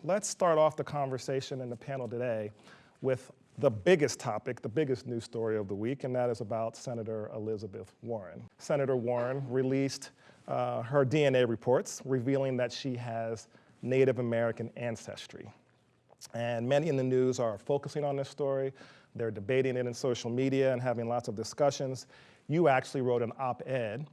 let's start off the conversation in the panel today with the biggest topic, the biggest news story of the week, and that is about Senator Elizabeth Warren. Senator Warren released her DNA reports revealing that she has Native American ancestry. And many in the news are focusing on this story. They're debating it in social media and having lots of discussions. You actually wrote an op-ed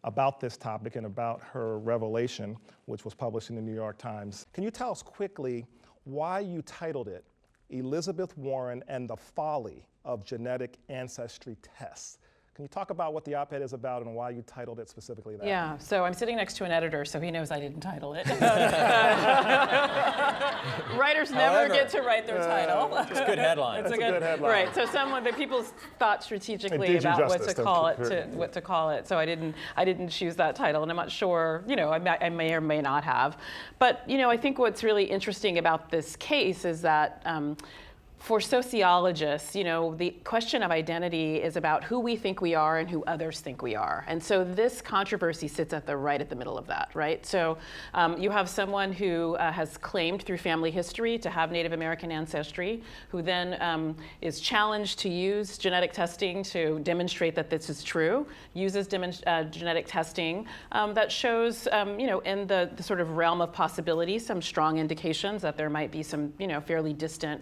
about this topic and about her revelation, which was published in the New York Times. Can you tell us quickly why you titled it Elizabeth Warren and the Folly of Genetic Ancestry Tests? Can you talk about what the op-ed is about and why you titled it specifically that? Yeah, so I'm sitting next to an editor, so he knows I didn't title it. Writers never get to write their title. It's a good headline. It's a good headline. Right, so but people thought strategically about what to call it. So I didn't choose that title, and I'm not sure, I may or may not have. But, I think what's really interesting about this case is that for sociologists, the question of identity is about who we think we are and who others think we are. And so this controversy sits at the middle of that, right? So you have someone who has claimed through family history to have Native American ancestry, who then is challenged to use genetic testing to demonstrate that this is true, uses genetic testing that shows, in the sort of realm of possibility, some strong indications that there might be some, fairly distant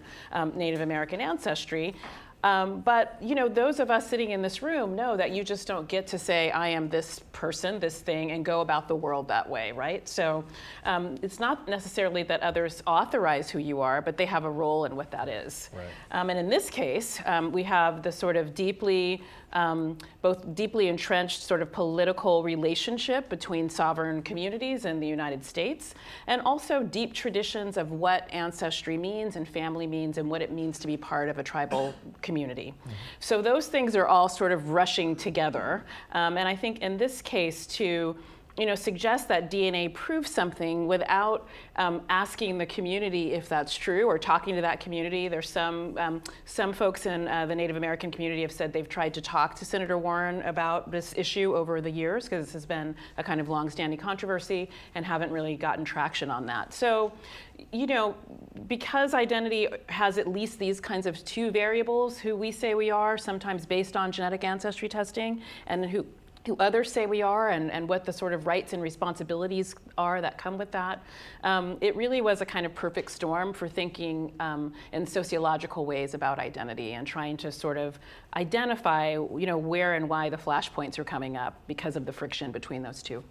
Native American ancestry. But those of us sitting in this room know that you just don't get to say, I am this person, this thing, and go about the world that way, right? So it's not necessarily that others authorize who you are, but they have a role in what that is. Right. And in this case, we have the sort of both deeply entrenched sort of political relationship between sovereign communities and the United States, and also deep traditions of what ancestry means and family means and what it means to be part of a tribal community. Mm-hmm. So those things are all sort of rushing together. And I think in this case, to suggest that DNA proves something without asking the community if that's true or talking to that community. There's some folks in the Native American community have said they've tried to talk to Senator Warren about this issue over the years, because this has been a kind of longstanding controversy, and haven't really gotten traction on that. So, because identity has at least these kinds of two variables, who we say we are, sometimes based on genetic ancestry testing, and who others say we are, and what the sort of rights and responsibilities are that come with that. It really was a kind of perfect storm for thinking in sociological ways about identity and trying to sort of identify, where and why the flashpoints are coming up because of the friction between those two.